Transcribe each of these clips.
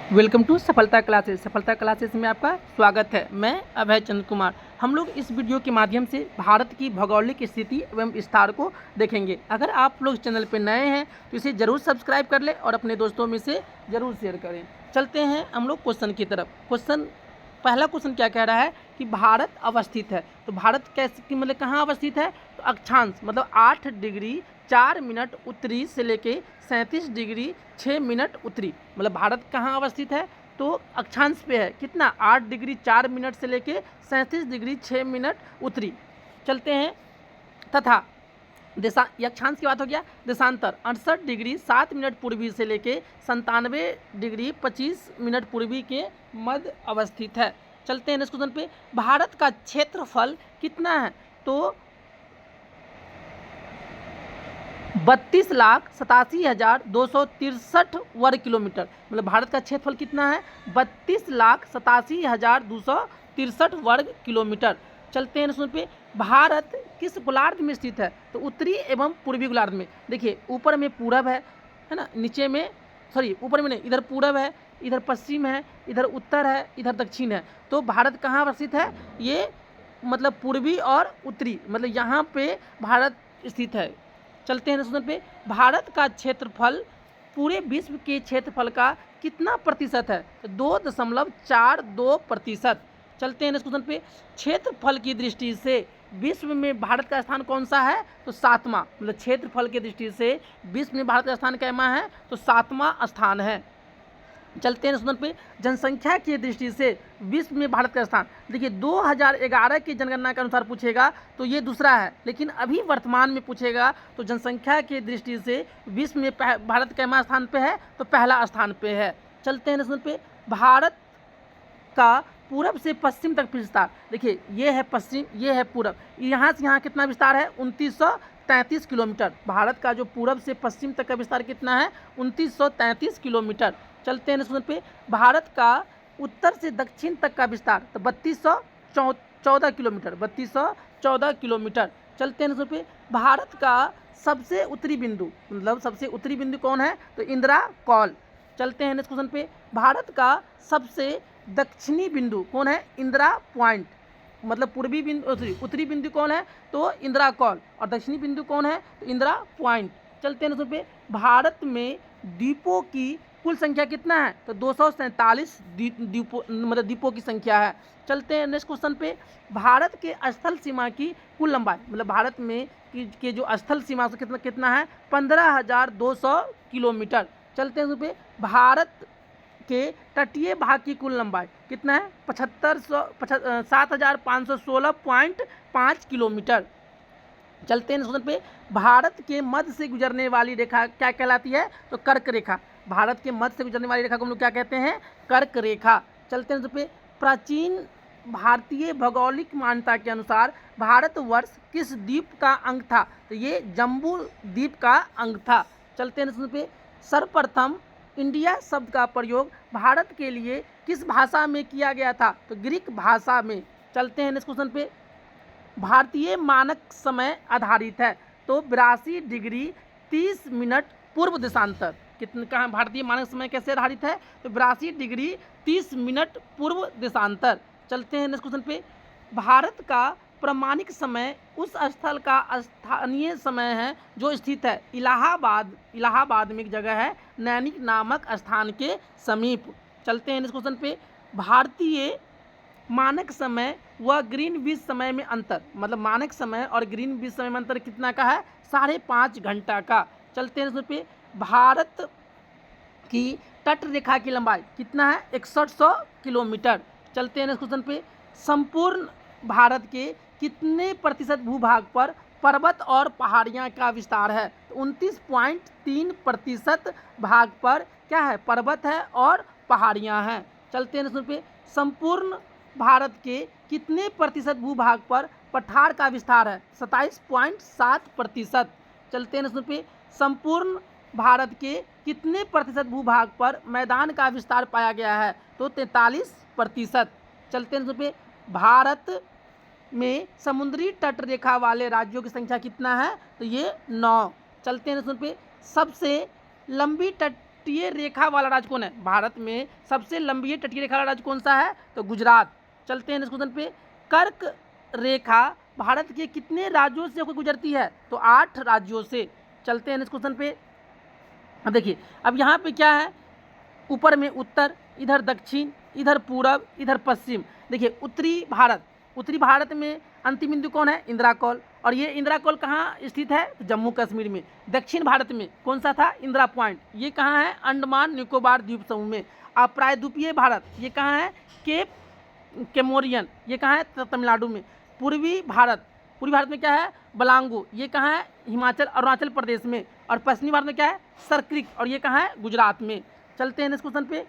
Welcome to सफलता classes. सफलता classes में आपका स्वागत है। मैं अभय चंद्र कुमार। हम लोग इस वीडियो के माध्यम से भारत की भौगोलिक स्थिति एवं विस्तार को देखेंगे। अगर आप लोग चैनल पर नए हैं तो इसे ज़रूर सब्सक्राइब कर लें और अपने दोस्तों में से ज़रूर शेयर करें। चलते हैं हम लोग क्वेश्चन की तरफ। पहला क्वेश्चन क्या कह रहा है कि भारत अवस्थित है। तो भारत कैसे मतलब कहाँ अवस्थित है? तो अक्षांश मतलब 8 डिग्री 4 मिनट उत्तरी से लेके 37 डिग्री 6 मिनट उत्तरी, मतलब भारत कहाँ अवस्थित है? तो अक्षांश पे है। कितना? 8 डिग्री 4 मिनट से लेके 37 डिग्री 6 मिनट उत्तरी। चलते हैं। तथा अक्षांश की बात हो गया। देशांतर 68 डिग्री 7 मिनट पूर्वी से लेके 97 डिग्री 25 मिनट पूर्वी के मध्य अवस्थित है। चलते हैं नेक्स्ट क्वेश्चन पे। भारत का क्षेत्रफल कितना है? तो 32,87,263 वर्ग किलोमीटर, मतलब भारत का क्षेत्रफल कितना है? 32,87,263 वर्ग किलोमीटर। चलते हैं नेक्स्ट पे। भारत किस गोलार्ध में स्थित है? तो उत्तरी एवं पूर्वी गोलार्ध में। देखिए ऊपर में पूरब है ना, नीचे में ऊपर में नहीं, इधर पूरब है, इधर पश्चिम है, इधर उत्तर है, इधर दक्षिण है। तो भारत कहाँ अवस्थित है? ये मतलब पूर्वी और उत्तरी, मतलब यहाँ पे भारत स्थित है। चलते हैं क्वेश्चन पे। भारत का क्षेत्रफल पूरे विश्व के क्षेत्रफल का कितना प्रतिशत है? तो 2.42%। चलते हैं क्वेश्चन पे। क्षेत्रफल की दृष्टि से विश्व में भारत का स्थान कौन सा है? तो 7वां, मतलब क्षेत्रफल की दृष्टि से विश्व में भारत का स्थान कैमा है? तो 7वां स्थान है। चलते हैं क्वेश्चन पे। जनसंख्या की दृष्टि से विश्व में भारत का स्थान, देखिए 2011 की जनगणना के अनुसार पूछेगा तो ये दूसरा है, लेकिन अभी वर्तमान में पूछेगा तो जनसंख्या की दृष्टि से विश्व में भारत कैमा स्थान पे है? तो पहला स्थान पे है। चलते हैं क्वेश्चन पे। भारत का पूरब से पश्चिम तक विस्तार, देखिए ये है पश्चिम, ये है पूरब, यहाँ से यहाँ कितना विस्तार है? 2933 किलोमीटर। भारत का जो पूरब से पश्चिम तक का विस्तार कितना है? 2933 किलोमीटर। चलते हैं क्वेश्चन पे। भारत का उत्तर से दक्षिण तक का विस्तार, तो 3214 किलोमीटर, 3214 किलोमीटर। चलते हैं क्वेश्चन पे। भारत का सबसे उत्तरी बिंदु, मतलब सबसे उत्तरी बिंदु कौन है? तो इंदिरा कॉल। चलते हैं नेक्स्ट क्वेश्चन पे। भारत का सबसे दक्षिणी बिंदु कौन है? इंदिरा पॉइंट, मतलब पूर्वी बिंदु उत्तरी बिंदु कौन है? तो इंदिरा कॉल। और दक्षिणी बिंदु कौन है? तो इंदिरा पॉइंट। चलते हैं पे। भारत में द्वीपों की कुल संख्या कितना है? तो 247 द्वीपों की संख्या है। चलते हैं नेक्स्ट क्वेश्चन पे। भारत के स्थल सीमा की कुल लंबाई, मतलब भारत में के जो स्थल सीमा से कितना है? 15,200 किलोमीटर। चलते हैं पे। भारत के तटीय भाग की कुल लंबाई कितना है? 7,516.5 किलोमीटर। चलते हैं क्वेश्चन पे। भारत के मध्य से गुजरने वाली रेखा क्या कहलाती है? तो कर्क रेखा। भारत के मध्य से गुजरने वाली रेखा को हम लोग क्या कहते हैं? कर्क रेखा। चलते हैं पे। प्राचीन भारतीय भौगोलिक मान्यता के अनुसार भारतवर्ष किस द्वीप का अंग था? तो ये जम्बू द्वीप का अंग था। चलते हैं पे। सर्वप्रथम इंडिया शब्द का प्रयोग भारत के लिए किस भाषा में किया गया था? तो ग्रीक भाषा में। चलते हैं नेक्स्ट क्वेश्चन पे। भारतीय मानक समय आधारित है, तो 82 डिग्री 30 मिनट पूर्व देशांतर। कितने कहाँ भारतीय मानक समय कैसे आधारित है? तो 82 डिग्री 30 मिनट पूर्व देशांतर। चलते हैं नेक्स्ट क्वेश्चन पे। भारत का प्रमाणिक समय उस स्थल का स्थानीय समय है जो स्थित है इलाहाबाद में एक जगह है, नैनी नामक स्थान के समीप। चलते हैं नेक्स्ट क्वेश्चन पे। भारतीय मानक समय व ग्रीनविच समय में अंतर, मतलब मानक समय और ग्रीनविच समय में अंतर कितना का है? 5.5 घंटा का। चलते हैं इसमें पे। भारत की तट रेखा की लंबाई कितना है? 6100 किलोमीटर। चलते हैं क्वेश्चन पे। संपूर्ण भारत के कितने प्रतिशत भूभाग पर पर्वत और पहाड़ियाँ का विस्तार है? तो 29.3% भाग पर क्या है? पर्वत है और पहाड़ियाँ हैं। चलते हैं इसमें पे। संपूर्ण भारत के कितने प्रतिशत भूभाग पर पठार का विस्तार है? 27.7%। चलते हैं इसमें पे। संपूर्ण भारत के कितने प्रतिशत भूभाग पर मैदान का विस्तार पाया गया है? तो 43%। चलते हैं इसमें पे। भारत में समुद्री तट रेखा वाले राज्यों की संख्या कितना है? तो ये 9। चलते हैं इसमें पे। सबसे लंबी तट तटीय रेखा वाला राज्य कौन है? भारत में सबसे लंबी तटीय रेखा वाला राज्य कौन सा है? तो गुजरात। चलते हैं नेक्स्ट क्वेश्चन पे। कर्क रेखा भारत के कितने राज्यों से होकर गुजरती है? तो 8 राज्यों से। चलते हैं नेक्स्ट क्वेश्चन पे। अब देखिए, अब यहाँ पे क्या है, ऊपर में उत्तर, इधर दक्षिण, इधर पूरब, इधर पश्चिम। देखिए उत्तरी भारत में अंतिम बिंदु कौन है? इंदिरा कौल। और ये इंदिरा कौल कहाँ स्थित है? तो जम्मू कश्मीर में। दक्षिण भारत में कौन सा था? इंदिरा पॉइंट। ये कहाँ है? अंडमान निकोबार द्वीप समूह में। अब प्रायद्वीपीय भारत ये कहाँ है? केप कैमोरियन, ये कहाँ है? तमिलनाडु में। पूर्वी भारत में क्या है? बलांगू, ये कहाँ है? हिमाचल अरुणाचल प्रदेश में। और पश्चिमी भारत में क्या है? सरक्रिक, और ये कहाँ है? गुजरात में। चलते हैं नेक्स्ट क्वेश्चन पे।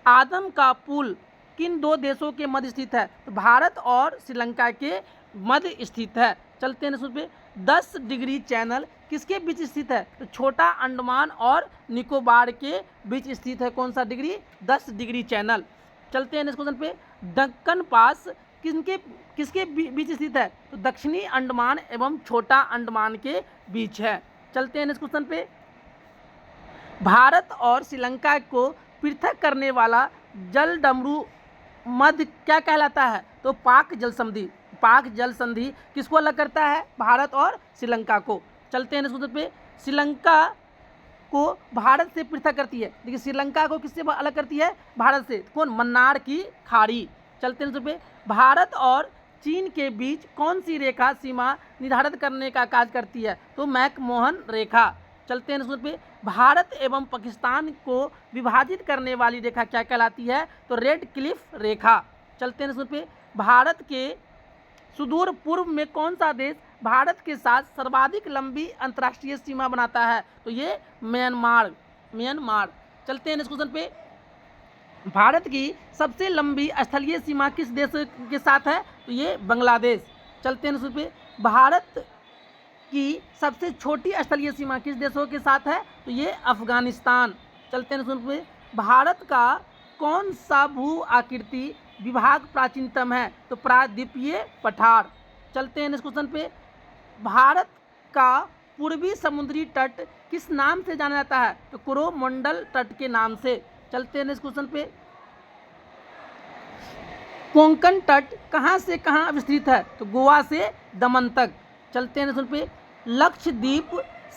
आदम का पुल किन 2 देशों के मध्य स्थित है? तो भारत और श्रीलंका के मध्य स्थित है। चलते हैं नेक्स्ट पे। 10 डिग्री चैनल किसके बीच स्थित है? तो छोटा अंडमान और निकोबार के बीच स्थित है। कौन सा डिग्री? 10 degree channel. चलते हैं नेक्स्ट क्वेश्चन पे। दक्कन पास किसके बीच स्थित है? तो दक्षिणी अंडमान एवं छोटा अंडमान के बीच है। चलते हैं नेक्स्ट क्वेश्चन पे। भारत और श्रीलंका को पृथक करने वाला जलडमरू मध्य क्या कहलाता है? तो पाक जल संधि। पाक जल संधि किसको अलग करता है? भारत और श्रीलंका को। चलते हैं नेक्स्ट क्वेश्चन पे। श्रीलंका को भारत से पृथक करती है। देखिए, श्रीलंका को किससे अलग करती है? भारत से। कौन? मन्नार की खाड़ी। चलते हैं नेक्स्ट पे। भारत और चीन के बीच कौन सी रेखा सीमा निर्धारित करने का कार्य करती है? तो मैकमोहन रेखा। चलते हैं नेक्स्ट पे। भारत एवं पाकिस्तान को विभाजित करने वाली रेखा क्या कहलाती है? तो रेड क्लिफ रेखा। चलते हैं नेक्स्ट पे। भारत के सुदूर पूर्व में कौन सा देश भारत के साथ सर्वाधिक लंबी अंतर्राष्ट्रीय सीमा बनाता है? तो ये म्यांमार। चलते हैं नेक्स्ट क्वेश्चन पे। भारत की सबसे लंबी स्थलीय सीमा किस देश के साथ है? तो ये बांग्लादेश। चलते हैं नेक्स्ट पे। भारत की सबसे छोटी स्थलीय सीमा किस देशों के साथ है? तो ये अफगानिस्तान। चलते हैं नेक्स्ट पे। भारत का कौन सा भू आकृति विभाग प्राचीनतम है? तो प्रायद्वीपीय पठार। चलते हैं नेक्स्ट क्वेश्चन पे। भारत का पूर्वी समुद्री तट किस नाम से जाना जाता है? तो कोरोमंडल तट के नाम से। चलते हैं नेक्स्ट क्वेश्चन पे। कोंकण तट कहाँ से कहाँ विस्तृत है? तो गोवा से दमन तक। चलते हैं नेक्स्ट क्वेश्चन पे। लक्षद्वीप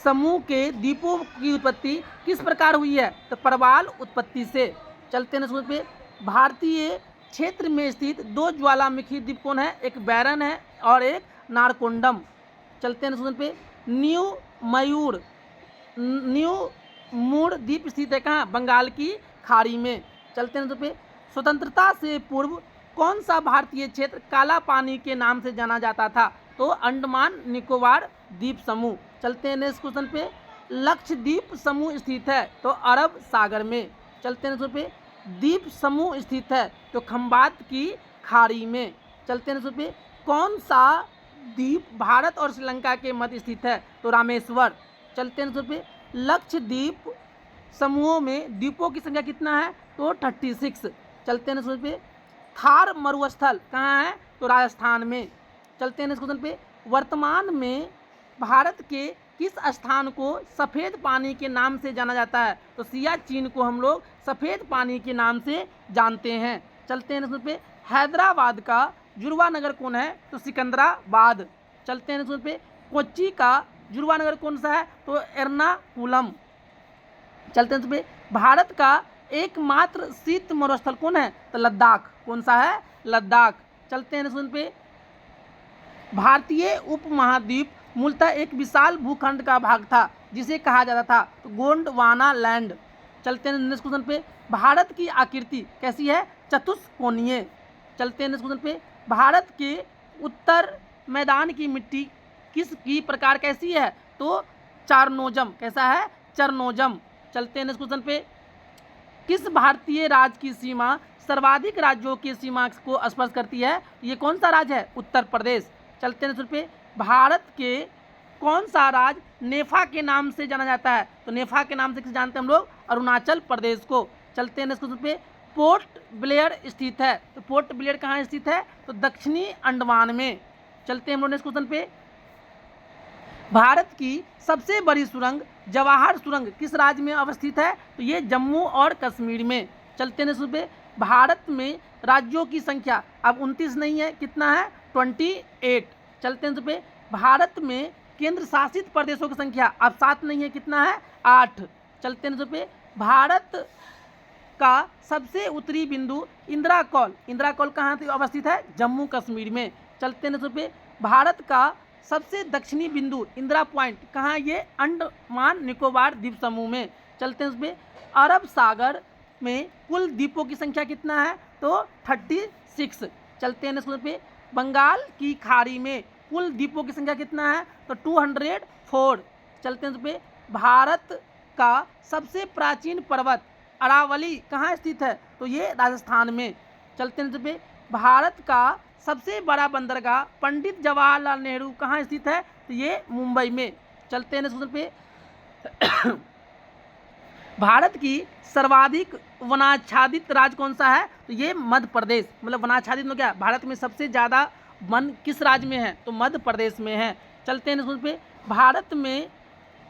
समूह के द्वीपों की उत्पत्ति किस प्रकार हुई है? तो प्रवाल उत्पत्ति से। चलते हैं नेक्स्ट क्वेश्चन पे। भारतीय क्षेत्र में स्थित 2 ज्वालामुखी द्वीप कौन है? एक बैरन है और एक नारकोंडम। चलते हैं नेक्स्ट क्वेश्चन पे। न्यू मूर द्वीप स्थित है कहाँ? बंगाल की खाड़ी में। चलते हैं नेक्स्ट पे। स्वतंत्रता से पूर्व कौन सा भारतीय क्षेत्र काला पानी के नाम से जाना जाता था? तो अंडमान निकोबार द्वीप समूह। चलते हैं नेक्स्ट क्वेश्चन पे। लक्षद्वीप समूह स्थित है तो अरब सागर में। चलते हैं नेक्स्ट पे। द्वीप समूह स्थित है तो खंबात की खाड़ी में। चलते हैं नेक्स्ट पे। कौन सा द्वीप भारत और श्रीलंका के मध्य स्थित है? तो रामेश्वर। चलते हैं नेक्स्ट पे। लक्षद्वीप समूहों में द्वीपों की संख्या कितना है? तो 36। चलते हैं नेक्स्ट पे। थार मरुस्थल कहाँ है? तो राजस्थान में। चलते हैं नेक्स्ट क्वेश्चन पे। वर्तमान में भारत के किस स्थान को सफ़ेद पानी के नाम से जाना जाता है? तो सियाचिन को हम लोग सफ़ेद पानी के नाम से जानते हैं। चलते हैं नेक्स्ट पे। हैदराबाद का जुड़वा नगर कौन है? तो सिकंदराबाद। चलते हैं नेक्स्ट पे। कोच्चि का जुड़वा नगर कौन सा है? तो एर्नाकुलम। चलते हैं पे। भारत का एकमात्र शीत मरुस्थल कौन है? तो लद्दाख। कौन सा है? लद्दाख। चलते हैं नेक्स्ट पे। भारतीय उपमहाद्वीप मूलतः एक विशाल भूखंड का भाग था जिसे कहा जाता था तो गोंडवाना लैंड। चलते हैं नेक्स्ट क्वेश्चन पे। भारत की आकृति कैसी है? चतुष्कोणीय। चलते हैं नेक्स्ट क्वेश्चन पे। भारत के उत्तर मैदान की मिट्टी किसकी प्रकार कैसी है? तो चारनोजम। कैसा है? चरनोजम। चलते हैं नेक्स्ट क्वेश्चन पे। किस भारतीय राज्य की सीमा सर्वाधिक राज्यों की सीमा को स्पर्श करती है? ये कौन सा राज्य है? उत्तर प्रदेश। चलते हैं नेक्स्ट पे। भारत के कौन सा राज्य नेफा के नाम से जाना जाता है? तो नेफा के नाम से किसे जानते हैं हम लोग? अरुणाचल प्रदेश को। चलते हैं नेक्स्ट क्वेश्चन पे। पोर्ट ब्लेयर स्थित है तो पोर्ट ब्लेयर कहाँ स्थित है? तो दक्षिणी अंडमान में। चलते हैं हम लोग नेक्स्ट क्वेश्चन पे। भारत की सबसे बड़ी सुरंग जवाहर सुरंग किस राज्य में अवस्थित है? तो ये जम्मू और कश्मीर में। चलते हैं पे भारत में राज्यों की संख्या अब 29 नहीं है, कितना है? 28। चलते हैं पे भारत में केंद्र शासित प्रदेशों की संख्या अब 7 नहीं है, कितना है? 8। चलते हैं पे भारत का सबसे उत्तरी बिंदु इंदिरा कॉल कहाँ अवस्थित है? जम्मू कश्मीर में। चलते हैं पे भारत का सबसे दक्षिणी बिंदु इंदिरा पॉइंट कहाँ? ये अंडमान निकोबार द्वीप समूह में। चलते हैं पे अरब सागर में कुल द्वीपों की संख्या कितना है? तो 36। चलते हैं पे बंगाल की खाड़ी में कुल द्वीपों की संख्या कितना है? तो 204। चलते हैं पे भारत का सबसे प्राचीन पर्वत अरावली कहाँ स्थित है? तो ये राजस्थान में। चलते हैं पे भारत का सबसे बड़ा बंदरगाह पंडित जवाहरलाल नेहरू कहाँ स्थित है? तो ये मुंबई में। चलते हैं पे भारत की सर्वाधिक वनाच्छादित राज्य कौन सा है? तो ये मध्य प्रदेश। मतलब वनाच्छादित में क्या, भारत में सबसे ज़्यादा वन किस राज्य में है? तो मध्य प्रदेश में है। चलते हैं पे भारत में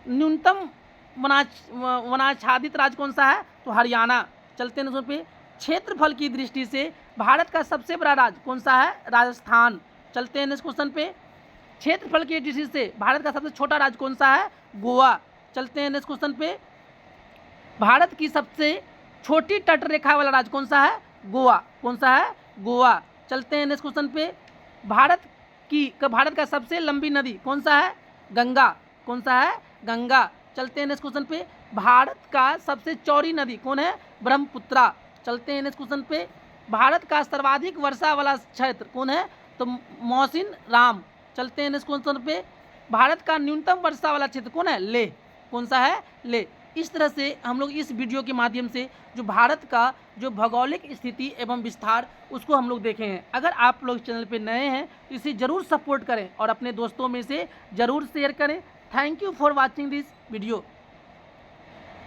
न्यूनतम वनाच्छादित राज्य कौन सा है? तो हरियाणा। चलते हैं पे क्षेत्रफल की दृष्टि से भारत का सबसे बड़ा राज्य कौन सा है? राजस्थान। चलते हैं इस क्वेश्चन पे क्षेत्रफल की दृष्टि से भारत का सबसे छोटा राज्य कौन सा है? गोवा। चलते हैं इस क्वेश्चन पे भारत की सबसे छोटी तट रेखा वाला राज्य कौन सा है? गोवा। कौन सा है? गोवा। चलते हैं इस क्वेश्चन पे भारत का सबसे लंबी नदी कौन सा है? गंगा। कौन सा है? गंगा। चलते हैं इस क्वेश्चन पे भारत का सबसे चौड़ी नदी कौन है? ब्रह्मपुत्रा। चलते हैं इस क्वेश्चन पे भारत का सर्वाधिक वर्षा वाला क्षेत्र कौन है? तो मौसिन राम। चलते हैं इस क्वेश्चन पे भारत का न्यूनतम वर्षा वाला क्षेत्र कौन है? लेह। कौन सा है? लेह। इस तरह से हम लोग इस वीडियो के माध्यम से जो भारत का जो भौगोलिक स्थिति एवं विस्तार उसको हम लोग देखे हैं। अगर आप लोग चैनल पे नए हैं तो इसे ज़रूर सपोर्ट करें और अपने दोस्तों में से ज़रूर शेयर करें। Thank you for watching this video.